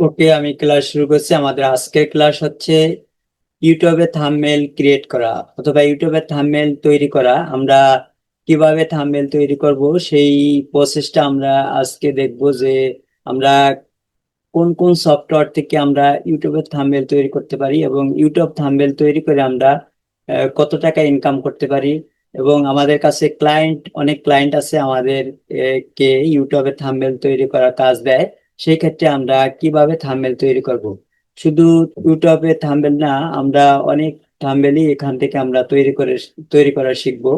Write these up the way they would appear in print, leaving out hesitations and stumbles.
ওকে, আমি ক্লাস শুরু করছি। আমাদের আজকের ক্লাস হচ্ছে ইউটিউবে থাম্বনেল ক্রিয়েট করা অথবা ইউটিউবে থাম্বনেল তৈরি করা। আমরা কিভাবে থাম্বনেল তৈরি করব সেই প্রসেসটা আমরা আজকে দেখব যে আমরা কোন কোন সফটওয়্যার থেকে আমরা ইউটিউবে থাম্বনেল তৈরি করতে পারি এবং ইউটিউব থাম্বনেল তৈরি করে আমরা কত টাকা ইনকাম করতে পারি। এবং আমাদের কাছে অনেক ক্লায়েন্ট আছে আমাদের কে ইউটিউবে থাম্বনেল তৈরি করার কাজ দেয়। সেই ক্ষেত্রে আমরা কিভাবে থাম্বনেল তৈরি করব, শুধু ইউটিউবে থাম্বনেল না, আমরা অনেক থাম্বনেলই এখান থেকে আমরা তৈরি করা শিখবো।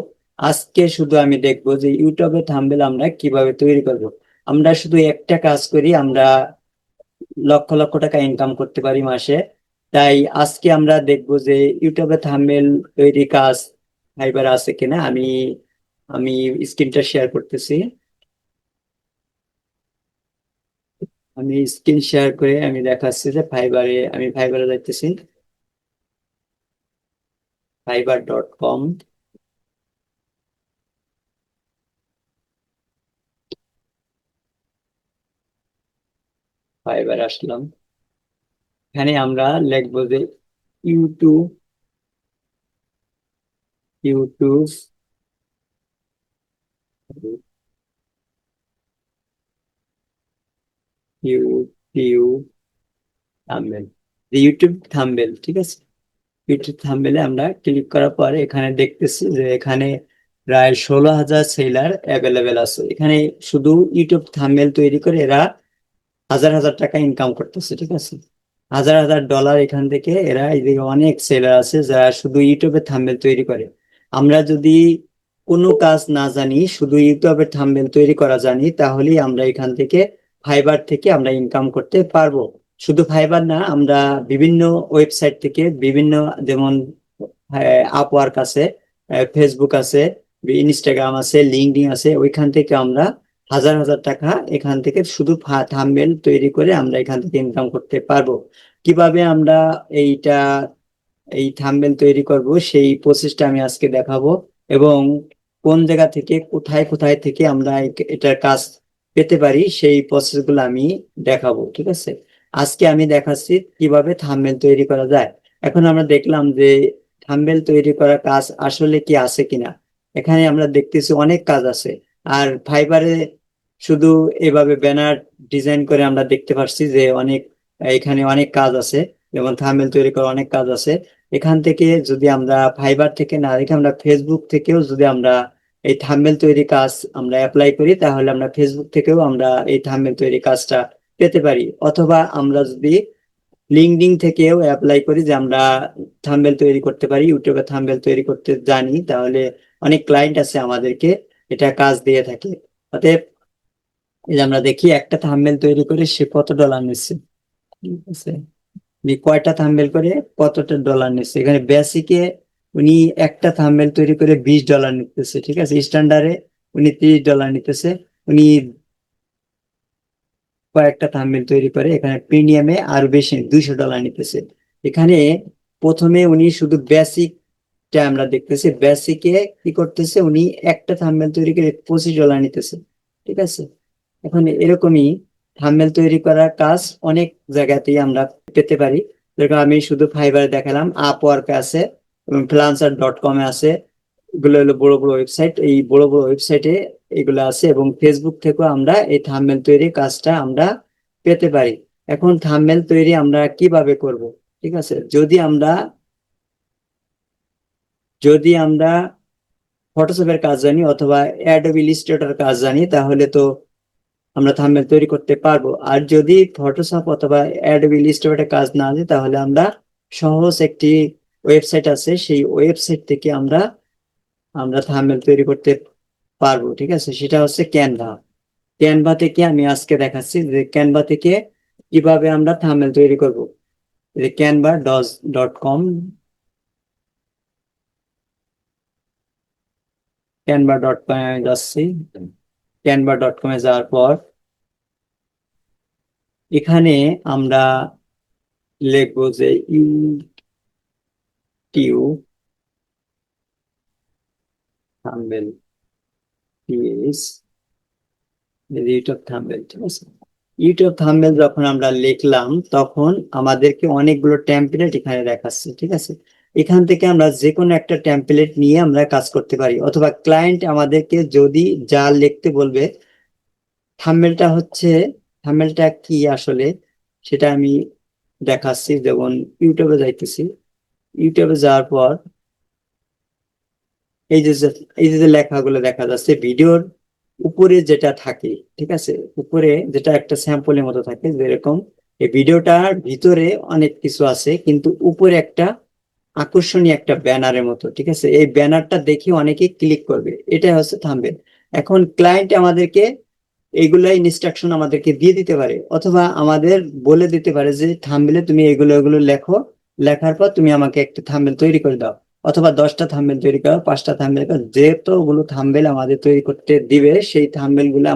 আজকে শুধু আমি দেখবো যে ইউটিউবে থাম্বনেল আমরা কিভাবে তৈরি করব। আমরা শুধু একটা কাজ করি, আমরা লক্ষ লক্ষ টাকা ইনকাম করতে পারি মাসে। তাই আজকে আমরা দেখবো যে ইউটিউবে থাম্বনেল তৈরি কাজ ফাইবার আছে কিনা। আমি আমি স্ক্রিনটা শেয়ার করতেছি। আমি স্ক্রিন শেয়ার করে আমি দেখাচ্ছি যে ফাইবারে যাইতেছি। fiverr.com। ফাইবার আসলাম। এখানে আমরা লিখবো যে YouTube YouTube YouTube thumbnail, YouTube thumbnail, ঠিক আছে। ইউটিউব থাম্বনেলে আমরা ক্লিক করার পরে এখানে দেখতেছি যে এখানে প্রায় 16,000 সেলার অ্যাভেলেবেল আছে। এখানে শুধু ইউটিউব থাম্বনেল তৈরি করে এরা হাজার হাজার টাকা ইনকাম করতেছে, ঠিক আছে। হাজার হাজার ডলার এখান থেকে এরা, এদিকে অনেক সেলার আছে যারা শুধু ইউটিউবে থাম্বনেল তৈরি করে। আমরা যদি কোনো কাজ না জানি, শুধু ইউটিউবে থাম্বনেল তৈরি করা জানি, তাহলেই আমরা এখান থেকে ফাইবার থেকে আমরা ইনকাম করতে পারবো। শুধু ফাইবার না, আমরা বিভিন্ন ওয়েবসাইট থেকে বিভিন্ন, যেমন আপওয়ার্ক আছে, ফেসবুক আছে, ইনস্টাগ্রাম আছে, লিঙ্কডইন আছে, ওইখান থেকে আমরা হাজার হাজার টাকা এখান থেকে শুধু থাম্বনেল তৈরি করে আমরা এখান থেকে ইনকাম করতে পারবো। কিভাবে আমরা এইটা এই থাম্বনেল তৈরি করব সেই প্রসেসটা আমি আজকে দেখাবো। এবং কোন জায়গা থেকে কোথায় কোথায় থেকে আমরা এটার কাজ পেতে পারি সেই প্রসেসগুলো আমি দেখাবো, ঠিক আছে। আজকে আমি দেখাচ্ছি কিভাবে থাম্বনেল তৈরি করা যায়। এখন আমরা দেখলাম যে থাম্বনেল তৈরি করার কাজ আসলে কি আছে কিনা। এখানে আমরা দেখতেছি অনেক কাজ আছে। আর ফাইবারে শুধু এভাবে ব্যানার ডিজাইন করে আমরা দেখতে পাচ্ছি যে এখানে অনেক কাজ আছে। যেমন থাম্বনেল তৈরি করার অনেক কাজ আছে। এখান থেকে যদি আমরা ফাইবার থেকে না রেখে আমরা ফেসবুক থেকেও যদি আমরা এই থাম্বনেল তৈরি কাজ আমরা অ্যাপ্লাই করি, তাহলে আমরা ফেসবুক থেকেও আমরা এই থাম্বনেল তৈরি কাজটা পেতে পারি। অথবা আমরা যদি লিঙ্কডইন থেকেও অ্যাপ্লাই করি যে আমরা থাম্বনেল তৈরি করতে পারি, ইউটিউবে থাম্বনেল তৈরি করতে জানি, তাহলে অনেক ক্লায়েন্ট আছে আমাদেরকে এটা কাজ দিয়ে থাকে। অতএব এই যে আমরা দেখি একটা থাম্বনেল তৈরি করে সে কত ডলার নিচ্ছে, ঠিক আছে। কয়টা থাম্বনেল করে কতটা ডলার নিচ্ছে। এখানে বেসিকে উনি একটা থাম্বনেল তৈরি করে $20 নিতেছে, ঠিক আছে। স্ট্যান্ডার্ডে উনি $30 নিতেছে। উনি কয়েকটা থাম্বনেল তৈরি করে এখানে প্রিমিয়ামে আরো বেশি $200 নিতেছে। এখানে প্রথমে উনি শুধু বেসিকটা আমরা দেখতেছি, বেসিকে কি করতেছে উনি একটা থাম্বনেল তৈরি করে $25 নিতেছে, ঠিক আছে। এখন এরকমই থাম্বনেল তৈরি করার কাজ অনেক জায়গাতেই আমরা পেতে পারি। যেরকম আমি শুধু ফাইবারে দেখালাম, আপওয়ার্কে আছে এবং ফ্রিল্যান্সার.কমে আছে। এগুলো হলো বড় বড় ওয়েবসাইট, এই বড় বড় ওয়েবসাইটে এগুলো আছে। এবং ফেসবুক থেকেও আমরা এই থাম্বনেল তৈরির কাজটা আমরা পেতে পারি। এখন থাম্বনেল তৈরি আমরা কিভাবে করব, ঠিক আছে। যদি আমরা ফটোশপের কাজ জানি অথবা অ্যাডোবি ইলাস্ট্রেটর কাজ জানি, তাহলে তো আমরা থাম্বনেল তৈরি করতে পারবো। আর যদি ফটোশপ অথবা অ্যাডোবি ইলাস্ট্রেটরের কাজ না জানি, তাহলে আমরা সহজ একটি ওয়েবসাইট আছে, সেই ওয়েবসাইট থেকে আমরা আমরা থাম্বনেল তৈরি করতে পারবো, ঠিক আছে। সেটা হচ্ছে ক্যানভা। ক্যানভা থেকে আমি আজকে দেখাচ্ছি যে ক্যানভা থেকে কিভাবে আমরা থাম্বনেল তৈরি করব। যে ক্যানভা.কম, ক্যানভা.কমে যাচ্ছি। ক্যানভা.কমে যাওয়ার পর এখানে আমরা লিখবো যে ইউটিউব থাম্বনেল, ইউটিউব থাম্বনেল, ঠিক আছে। ইউটিউব থাম্বনেল যখন আমরা লিখলাম তখন আমাদেরকে অনেকগুলো টেমপ্লেট এখানে দেখাচ্ছে, ঠিক আছে। এখান থেকে আমরা যে কোনো একটা টেমপ্লেট নিয়ে আমরা কাজ করতে পারি, অথবা ক্লায়েন্ট আমাদেরকে যদি যা লিখতে বলবে, থাম্বনেলটা হচ্ছে, থাম্বনেলটা কি আসলে সেটা আমি দেখাচ্ছি। যেমন ইউটিউবে যাইতেছি, ইউটিউবে যাওয়ার পর এই যে এই যে লেখাগুলো দেখা যাচ্ছে ভিডিওর উপরে যেটা থাকে, ঠিক আছে, উপরে যেটা একটা স্যাম্পলের মতো থাকে যেরকম, এই ভিডিওটার ভিতরে অনেক কিছু আছে কিন্তু উপরে একটা আকর্ষণীয় একটা ব্যানারের মতো, ঠিক আছে, এই ব্যানারটা দেখে অনেকে ক্লিক করবে, এটা হচ্ছে থাম্বনেল। এখন ক্লায়েন্ট আমাদেরকে এইগুলা ইনস্ট্রাকশন আমাদেরকে দিয়ে দিতে পারে, অথবা আমাদের বলে দিতে পারে যে থাম্বনেলে তুমি এগুলো এগুলো লেখো, লেখার পর তুমি আমাকে একটা থাম্বনেল তৈরি করে দাও, অথবা 10টা থাম্বনেল তৈরি করো, 5টা থাম্বনেল করো, যেতগুলো থাম্বনেল আমাদের তৈরি করতে দিবে সেই থাম্বনেল গুলো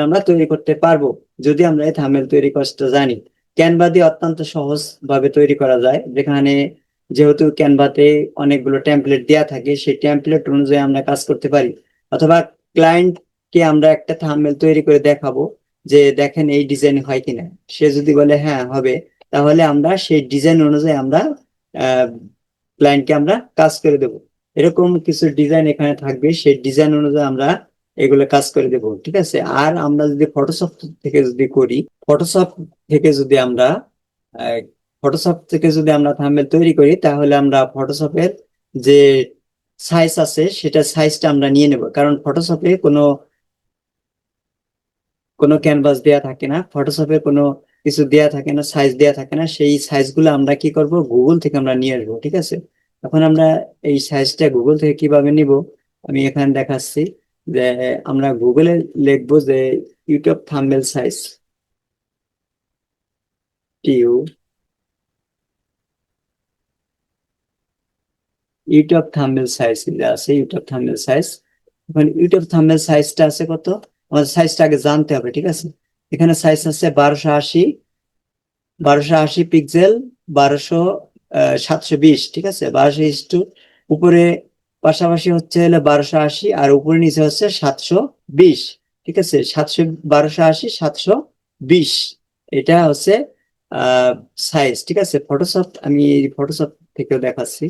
আমরা তৈরি করতে পারবো, যদি আমরা এই থাম্বনেল তৈরি করতে জানি। ক্যানভা দিয়ে অত্যন্ত সহজ ভাবে তৈরি করা যায়, যেখানে যেহেতু ক্যানভাতে অনেকগুলো টেমপ্লেট দেওয়া থাকে, সেই টেমপ্লেট অনুযায়ী আমরা কাজ করতে পারি। অথবা ক্লায়েন্ট কে আমরা একটা থাম্বনেল তৈরি করে দেখাবো যে দেখেন এই ডিজাইন হয় কিনা, সে যদি বলে হ্যাঁ হবে, তাহলে আমরা সেই ডিজাইন অনুযায়ী আমরা ক্লায়েন্টকে আমরা কাজ করে দেব। এরকম কিছু ডিজাইন এখানে থাকবে, সেই ডিজাইন অনুযায়ী আমরা এগুলো কাজ করে দেব, ঠিক আছে। আর আমরা যদি ফটোশপ থেকে যদি করি, ফটোশপ থেকে যদি আমরা ফটোশপ থেকে যদি আমরা থাম্বনেল তৈরি করি, তাহলে আমরা ফটোশপের যে সাইজ আছে সেটা সাইজটা আমরা নিয়ে নেব, কারণ ফটোশপে কোনো কোনো ক্যানভাস দেয়া থাকে না, ফটোশপে কোনো কিছু দেয়া থাকে না, সাইজ দেয়া থাকে না, সেই সাইজগুলো আমরা কি করব, গুগল থেকে আমরা নিয়ে আসবো, ঠিক আছে। এখন আমরা এই সাইজটা গুগল থেকে কিভাবে নিব, আমি এখানে দেখাচ্ছি যে আমরা গুগলে লিখবো যে ইউটিউব থাম্বনেল সাইজ, টিউ ইউটিউব থাম্বনেল সাইজ আছে, ইউটিউব থাম্বনেল সাইজ। এখন ইউটিউব থাম্বনেল সাইজটা আছে কত, আমাদের সাইজটা আগে জানতে হবে, ঠিক আছে। এখানে সাইজ আছে 1280 পিক্সেল, 720, ঠিক আছে, 1200 উপরে, পাশাপাশি হচ্ছে হলো 1280, আর উপরে নিচে হচ্ছে 720, ঠিক আছে, 1280 720, এটা হচ্ছে সাইজ, ঠিক আছে। ফটোশপ, আমি ফটোশপ থেকেও দেখাচ্ছি,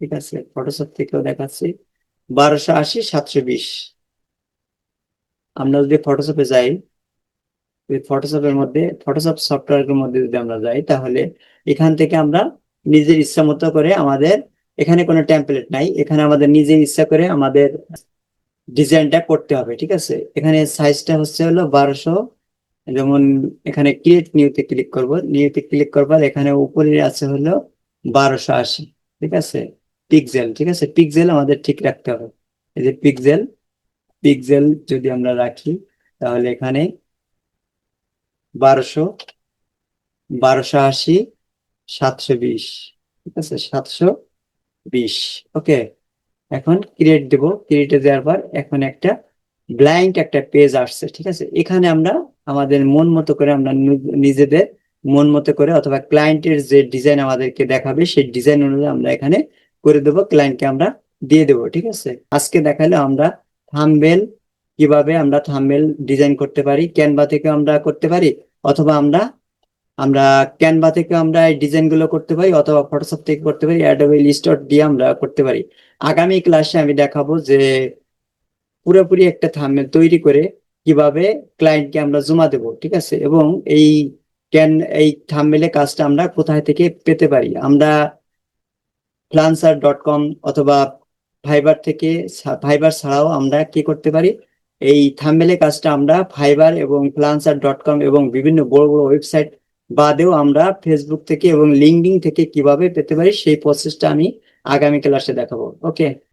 ঠিক আছে, ফটোশপ থেকেও দেখাচ্ছি 1280 720। আমরা যদি ফটোশপে যাই, ফটোশপের মধ্যে, ফটোশপ সফটওয়্যারের মধ্যে যদি আমরা যাই, তাহলে এখান থেকে আমরা নিজের ইচ্ছা মতো করে, আমাদের এখানে কোনো টেমপ্লেট নাই, এখানে আমাদের নিজের ইচ্ছা করে আমাদের ডিজাইনটা করতে হবে, ঠিক আছে। এখানে সাইজটা হচ্ছে হলো 1200, যেমন এখানে ক্রিয়েট নিউতে ক্লিক করব, নিউতে ক্লিক করবার এখানে উপরে আছে হলো 1280, ঠিক আছে, পিক্সেল, ঠিক আছে, পিক্সেল আমাদের ঠিক রাখতে হবে। এই যে পিক্সেল, পিক্সেল যদি আমরা রাখি, তাহলে এখানে 1200, 1280 720, ঠিক আছে, 720, ওকে। এখন ক্রিয়েট দেব, ক্রিয়েটে দেওয়ার পর এখন একটা ব্ল্যাঙ্ক একটা পেজ আসছে, ঠিক আছে। এখানে আমরা আমাদের মন মতো করে, আমরা নিজেদের মন মতো করে, অথবা ক্লায়েন্টের যে ডিজাইন আমাদেরকে দেখাবে সেই ডিজাইন অনুযায়ী আমরা এখানে করে দেব, ক্লায়েন্টকে আমরা দিয়ে দেবো, ঠিক আছে। আজকে দেখালে আমরা থাম্বনেল, কিভাবে আমরা থাম্বনেল ডিজাইন করতে পারি, ক্যানভা থেকে আমরা করতে পারি, অথবা আমরা আমরা ক্যানভা থেকে আমরা এই ডিজাইন গুলো করতে পারি, অথবা ফটোশপ থেকে করতে পারি, অ্যাডোবি ইলাস্ট্রেটর দিয়ে আমরা করতে পারি। আগামী ক্লাসে আমি দেখাবো যে পুরোপুরি একটা থাম্বনেল তৈরি করে কিভাবে ক্লায়েন্টকে আমরা জমা দেব, ঠিক আছে, এবং এই ক্যান এই থাম্বনেলের কাজটা আমরা কোথায় থেকে পেতে পারি। আমরা ফ্রিল্যান্সার.কম অথবা ফাইবার থেকে, ফাইবার ছাড়াও আমরা কি করতে পারি, এই থাম্বনেলের কাজটা আমরা ফাইবার এবং ফ্রিল্যান্সার.কম এবং বিভিন্ন বড় বড় ওয়েবসাইট বাদেও আমরা ফেসবুক থেকে এবং লিঙ্কডইন থেকে কিভাবে পেতে পারি, সেই প্রসেসটা আমি আগামী ক্লাসে দেখাবো, ওকে।